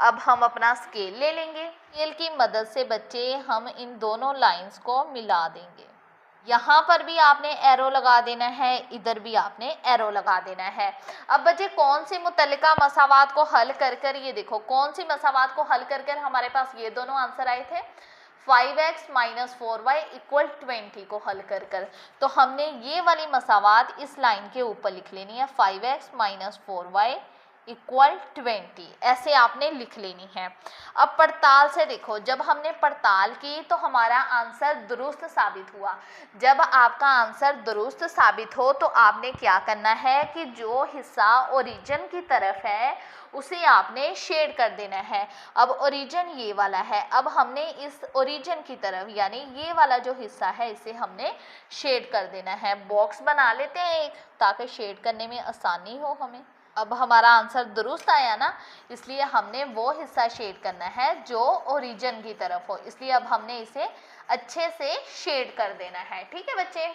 अब हम अपना स्केल ले लेंगे, स्केल की मदद से बच्चे हम इन दोनों लाइंस को मिला देंगे। यहाँ पर भी आपने एरो लगा देना है, इधर भी आपने एरो लगा देना है। अब बच्चे कौन सी मुतल्लिका मसावात को हल कर कर, ये देखो कौन सी मसावात को हल कर कर हमारे पास ये दोनों आंसर आए थे, 5x - 4y = 20 को हल कर कर। तो हमने ये वाली मसावात इस लाइन के ऊपर लिख लेनी है, 5x - 4y = 20, ऐसे आपने लिख लेनी है। अब पड़ताल से देखो, जब हमने पड़ताल की तो हमारा आंसर दुरुस्त साबित हुआ। जब आपका आंसर दुरुस्त साबित हो तो आपने क्या करना है कि जो हिस्सा ओरिजिन की तरफ है उसे आपने शेड कर देना है। अब ओरिजिन ये वाला है, अब हमने इस ओरिजिन की तरफ यानी ये वाला जो हिस्सा है इसे हमने शेड कर देना है। बॉक्स बना लेते हैं एक, ताकि शेड करने में आसानी हो हमें। अब हमारा आंसर दुरुस्त आया ना, इसलिए हमने वो हिस्सा शेड करना है जो ओरिजिन की तरफ हो, इसलिए अब हमने इसे अच्छे से शेड कर देना है। ठीक है बच्चे,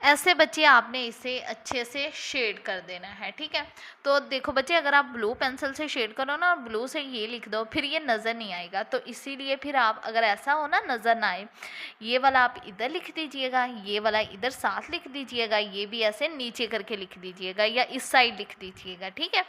ऐसे बच्चे आपने इसे अच्छे से शेड कर देना है। ठीक है, तो देखो बच्चे, अगर आप ब्लू पेंसिल से शेड करो ना, ब्लू से ये लिख दो, फिर ये नज़र नहीं आएगा। तो इसीलिए फिर आप, अगर ऐसा हो ना नज़र ना आए, ये वाला आप इधर लिख दीजिएगा, ये वाला इधर साथ लिख दीजिएगा, ये भी ऐसे नीचे करके लिख दीजिएगा या इस साइड लिख दीजिएगा। ठीक है,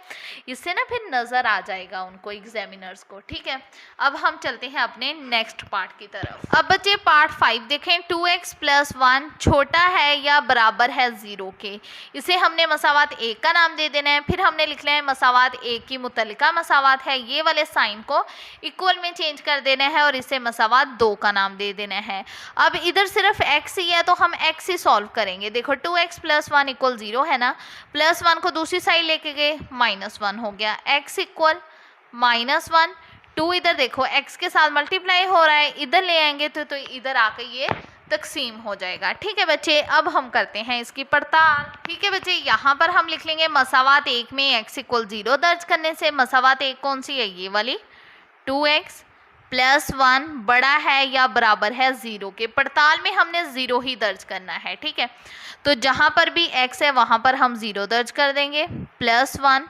इससे ना फिर नज़र आ जाएगा उनको, एग्जामिनर्स को। ठीक है, अब हम चलते हैं अपने नेक्स्ट पार्ट की तरफ। अब बच्चे पार्ट 5 देखें, 2x + 1 छोटा है या बराबर है 0 के। इसे हमने मसावात 1 का नाम दे देना है। फिर हमने लिखना है मसावात 1 की मुतल्लिका मसावात है, ये वाले साइन को इक्वल में चेंज कर देना है और इसे मसावात 2 का नाम दे देना है। अब इधर सिर्फ x ही है तो हम x ही सॉल्व करेंगे। देखो 2x + 1 = 0 है ना, +1 को दूसरी साइड लेके गए -1 हो गया, x = -1। 2 इधर देखो x के साथ मल्टीप्लाई हो रहा है, इधर ले आएंगे तो इधर आके ये तकसीम हो जाएगा। ठीक है बच्चे, अब हम करते हैं इसकी पड़ताल। ठीक है बच्चे, यहाँ पर हम लिख लेंगे मसावात 1 में x = 0 दर्ज करने से मसावात 1 कौन सी है, ये वाली 2x + 1 बड़ा है या बराबर है 0 के। पड़ताल में हमने 0 ही दर्ज करना है। ठीक है, तो जहाँ पर भी x है वहाँ पर हम 0 दर्ज कर देंगे। +1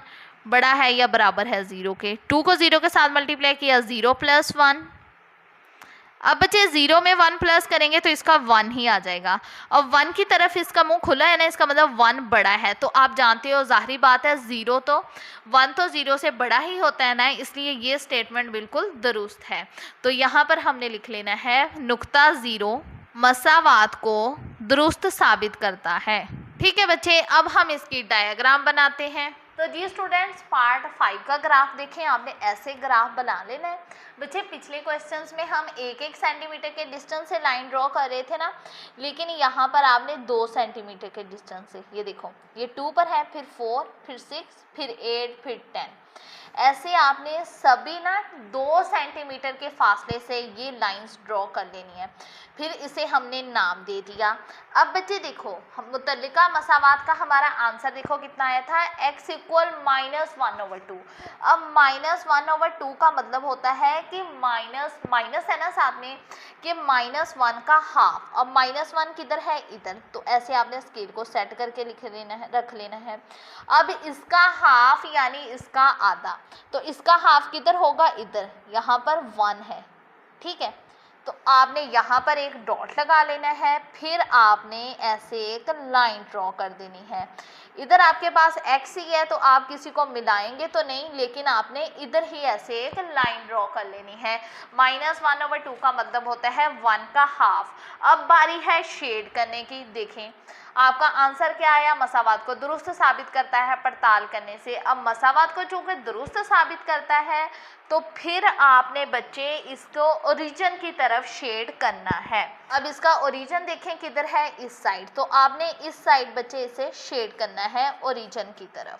बड़ा है या बराबर है 0 के। 2 को 0 के साथ मल्टीप्लाई किया, 0 + 1। अब बच्चे 0 में 1 प्लस करेंगे तो इसका 1 ही आ जाएगा। अब 1 की तरफ इसका मुंह खुला है ना, इसका मतलब 1 बड़ा है। तो आप जानते हो जाहिर बात है 1 तो 0 से बड़ा ही होता है ना, इसलिए ये स्टेटमेंट बिल्कुल दुरुस्त है। तो यहाँ पर हमने लिख लेना है नुक्ता 0 मसावात को दुरुस्त साबित करता है। ठीक है बच्चे, अब हम इसकी डायग्राम बनाते हैं। तो जी स्टूडेंट्स, पार्ट 5 का ग्राफ देखें, आपने ऐसे ग्राफ बना लेना है। बच्चे पिछले क्वेश्चंस में हम 1-1 सेंटीमीटर के डिस्टेंस से लाइन ड्रॉ कर रहे थे ना, लेकिन यहाँ पर आपने 2 सेंटीमीटर के डिस्टेंस से, ये देखो ये 2 पर है, फिर 4, फिर 6, फिर 8, फिर 10, ऐसे आपने सभी ना 2 सेंटीमीटर के फासले से ये लाइंस ड्रॉ कर लेनी है। फिर इसे हमने नाम दे दिया। अब बच्चे देखो, हम मुतल्लिका मसावात का हमारा आंसर देखो कितना आया था, x = -1/2। अब -1/2 का मतलब होता है कि माइनस है ना साथ में, कि -1 का हाफ। अब -1 किधर है, इधर, तो ऐसे आपने स्केल को सेट करके रख लेना है। अब इसका हाफ यानी इसका आधा, तो इसका हाफ किधर होगा, इधर, यहाँ पर 1 है। ठीक है, तो आपने यहाँ पर एक डॉट लगा लेना है, फिर आपने ऐसे एक लाइन ड्रॉ कर देनी है। इधर आपके पास x ही है तो आप किसी को मिलाएंगे तो नहीं, लेकिन आपने इधर ही ऐसे एक लाइन ड्रॉ कर लेनी है। -1/2 का मतलब होता है 1 का हाफ। अब बारी है शेड करने की। देखें आपका आंसर क्या आया, मसावात को दुरुस्त साबित करता है पड़ताल करने से। अब मसावात को चूँकि दुरुस्त साबित करता है तो फिर आपने बच्चे इसको ओरिजिन की तरफ शेड करना है। अब इसका ओरिजिन देखें किधर है, इस साइड, तो आपने इस साइड बच्चे इसे शेड करना है ओरिजिन की तरफ।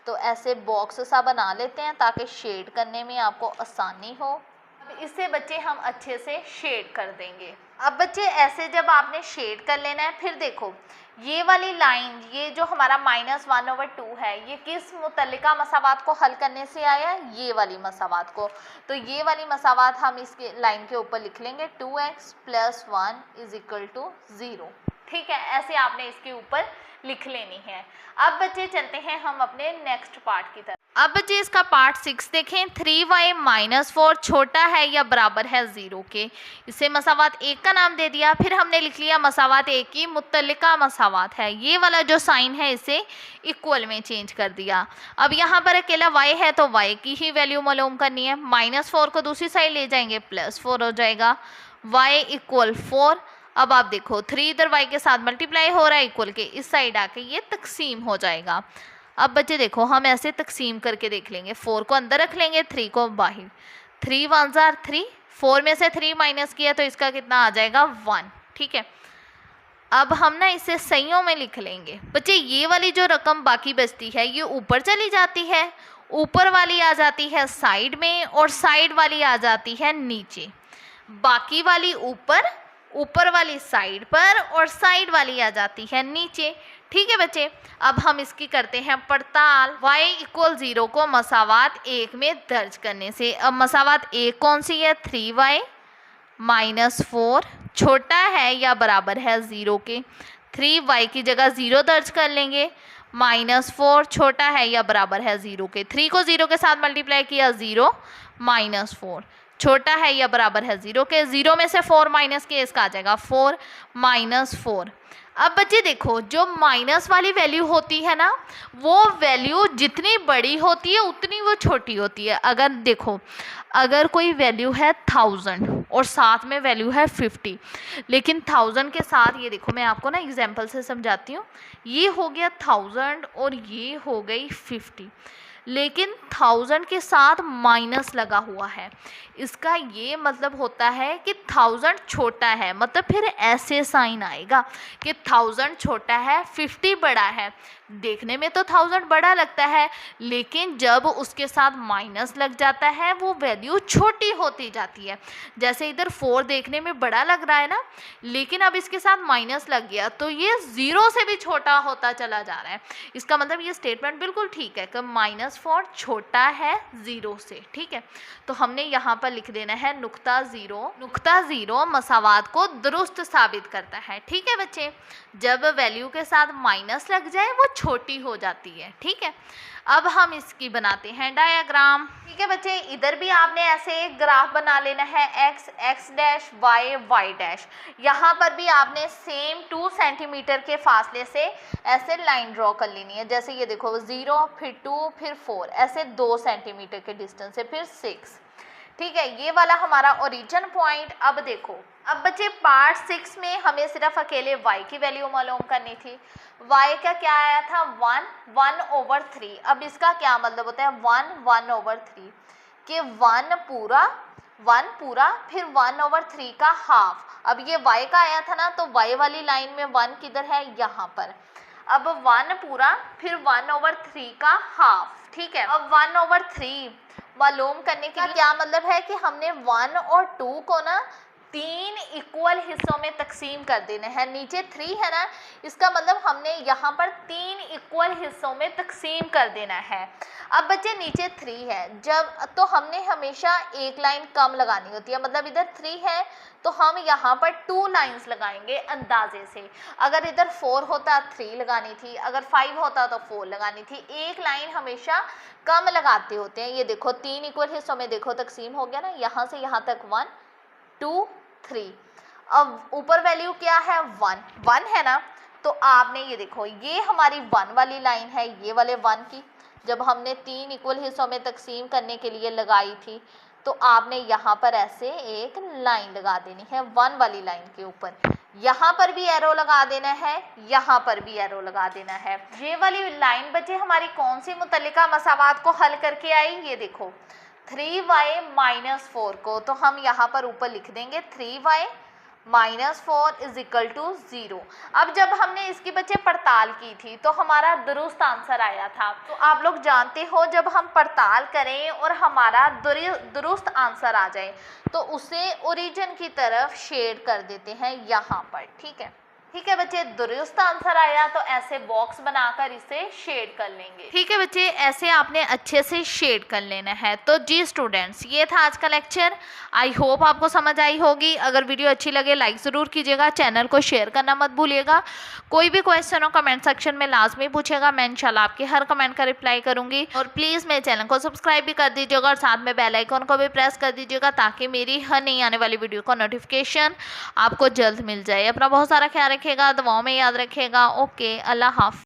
तो ऐसे बॉक्स सा बना लेते हैं ताकि शेड करने में आपको आसानी हो। अब इससे बच्चे हम अच्छे से शेड कर देंगे। अब बच्चे ऐसे जब आपने शेड कर लेना है, फिर देखो ये वाली लाइन, ये जो हमारा -1/2 है, ये किस मुतल्लिका मसावात को हल करने से आया, ये वाली मसावात को। तो ये वाली मसावात हम इसके लाइन के ऊपर लिख लेंगे, 2x + 1 = 0। ठीक है, ऐसे आपने इसके ऊपर लिख लेनी है। अब बच्चे चलते हैं हम अपने नेक्स्ट पार्ट की तरफ। अब बच्चे इसका पार्ट 6 देखें, 3y - 4 छोटा है या बराबर है 0 के। इसे मसावात 1 का नाम दे दिया। फिर हमने लिख लिया मसावात 1 की मुतल्लिका मसावात है, ये वाला जो साइन है इसे इक्वल में चेंज कर दिया। अब यहाँ पर अकेला y है तो y की ही वैल्यू मालूम करनी है। -4 को दूसरी साइड ले जाएंगे, +4 हो जाएगा, y = 4। अब आप देखो 3 इधर y के साथ मल्टीप्लाई हो रहा है, इक्वल के इस साइड आके ये तकसीम हो जाएगा। अब बच्चे देखो हम ऐसे तकसीम करके देख लेंगे, 4 को अंदर रख लेंगे, 3 को बाहर, 3 1 = 3, 4 में से 3 माइनस किया तो इसका कितना आ जाएगा, 1। ठीक है, अब हम ना इसे सहीयों में लिख लेंगे। बच्चे ये वाली जो रकम बाकी बचती है ये ऊपर चली जाती है, ऊपर वाली आ जाती है साइड में और साइड वाली आ जाती है नीचे। बाकी वाली ऊपर वाली साइड पर और साइड वाली आ जाती है नीचे। ठीक है बच्चे, अब हम इसकी करते हैं पड़ताल। y = 0 को मसावात 1 में दर्ज करने से। अब मसावात 1 कौन सी है, 3y - 4 छोटा है या बराबर है 0 के। 3y की जगह 0 दर्ज कर लेंगे, -4 छोटा है या बराबर है 0 के। 3 को 0 के साथ मल्टीप्लाई किया, 0 - 4 छोटा है या बराबर है 0 के। 0 में से 4 माइनस किया, इसका आ जाएगा 4 - 4। अब बच्चे देखो जो माइनस वाली वैल्यू होती है ना, वो वैल्यू जितनी बड़ी होती है उतनी वो छोटी होती है। अगर देखो अगर कोई वैल्यू है 1000 और साथ में वैल्यू है 50। लेकिन 1000 के साथ ये देखो, मैं आपको ना एग्जांपल से समझाती हूँ। ये हो गया 1000 और ये हो गई 50, लेकिन 1000 के साथ माइनस लगा हुआ है। इसका ये मतलब होता है कि 1000 छोटा है, मतलब फिर ऐसे साइन आएगा कि 1000 छोटा है, 50 बड़ा है। देखने में तो 1000 बड़ा लगता है, लेकिन जब उसके साथ माइनस लग जाता है वो वैल्यू छोटी होती जाती है। जैसे इधर 4 देखने में बड़ा लग रहा है ना, लेकिन अब इसके साथ माइनस लग गया तो ये 0 से भी छोटा होता चला जा रहा है। इसका मतलब ये स्टेटमेंट बिल्कुल ठीक है कि -4 छोटा है 0 से। ठीक है, तो हमने यहाँ पर लिख देना है नुक्ता ज़ीरो मसावात को दुरुस्त साबित करता है। ठीक है बच्चे, जब वैल्यू के साथ माइनस लग जाए वो छोटी हो जाती है। ठीक है, अब हम इसकी बनाते हैं डायग्राम। ठीक है बच्चे, इधर भी आपने ऐसे एक ग्राफ बना लेना है, x डैश y डैश। यहाँ पर भी आपने सेम 2 सेंटीमीटर के फासले से ऐसे लाइन ड्रॉ कर लेनी है। जैसे ये देखो 0 फिर 2 फिर 4, ऐसे 2 सेंटीमीटर के डिस्टेंस से, फिर 6। ठीक है, ये वाला हमारा ओरिजिन पॉइंट। अब देखो, अब बच्चे पार्ट 6 में हमें सिर्फ अकेले y की वैल्यू मालूम करनी थी। y का क्या आया था 1/3। अब इसका क्या मतलब होता है 1/3 कि 1 पूरा फिर 1/3 का हाफ। अब ये y का आया था ना, तो y वाली लाइन में 1 किधर है, यहाँ पर। अब 1 पूरा फिर 1/3 का हाफ। ठीक है, अब 1/3 मालूम करने का क्या मतलब है कि हमने 1 और 2 को ना 3 इक्वल हिस्सों में तकसीम कर देना है। नीचे 3 है ना, इसका मतलब हमने यहाँ पर 3 इक्वल हिस्सों में तकसीम कर देना है। अब बच्चे नीचे 3 है, जब तो हमने हमेशा एक लाइन कम लगानी होती है। मतलब इधर 3 है तो हम यहाँ पर 2 लाइंस लगाएंगे अंदाजे से। अगर इधर 4 होता 3 लगानी थी, अगर 5 होता तो 4 लगानी थी। एक लाइन हमेशा कम लगाते होते हैं। ये देखो 3 इक्वल हिस्सों में देखो तकसीम हो गया ना, यहाँ से यहाँ तक 1 2 3। अब ऊपर वैल्यू क्या है 1 है ना, तो आपने ये देखो, ये हमारी 1 वाली लाइन है, ये वाले 1 की जब हमने 3 इक्वल हिस्सों में तकसीम करने के लिए लगाई थी, तो आपने यहाँ पर ऐसे एक लाइन लगा देनी है 1 वाली लाइन के ऊपर। यहाँ पर भी एरो लगा देना है, यहाँ पर भी एरो लगा देना है। ये वाली लाइन बच्चे हमारी कौन सी मुतल्लिका मसावात को हल करके आई, ये देखो 3y - 4 को, तो हम यहाँ पर ऊपर लिख देंगे 3y - 4 = 0। अब जब हमने इसकी बच्चे पड़ताल की थी तो हमारा दुरुस्त आंसर आया था। तो आप लोग जानते हो, जब हम पड़ताल करें और हमारा दुरुस्त आंसर आ जाए तो उसे ओरिजिन की तरफ शेड कर देते हैं यहाँ पर। ठीक है बच्चे, दुरुस्त आंसर आया तो ऐसे बॉक्स बनाकर इसे शेड कर लेंगे। ठीक है बच्चे, ऐसे आपने अच्छे से शेड कर लेना है। तो जी स्टूडेंट्स, ये था आज का लेक्चर। आई होप आपको समझ आई होगी। अगर वीडियो अच्छी लगे लाइक ज़रूर कीजिएगा, चैनल को शेयर करना मत भूलिएगा। कोई भी क्वेश्चन हो कमेंट सेक्शन में लाजमी पूछेगा, मैं इंशाल्लाह आपके हर कमेंट का रिप्लाई करूँगी। और प्लीज़ मेरे चैनल को सब्सक्राइब भी कर दीजिएगा और साथ में बेल आइकन को भी प्रेस कर दीजिएगा, ताकि मेरी हर नई आने वाली वीडियो का नोटिफिकेशन आपको जल्द मिल जाए। अपना बहुत सारा ख्याल रखिएगा, दुआओं में याद रखिएगा। ओके, अल्लाह हाफ़िज़।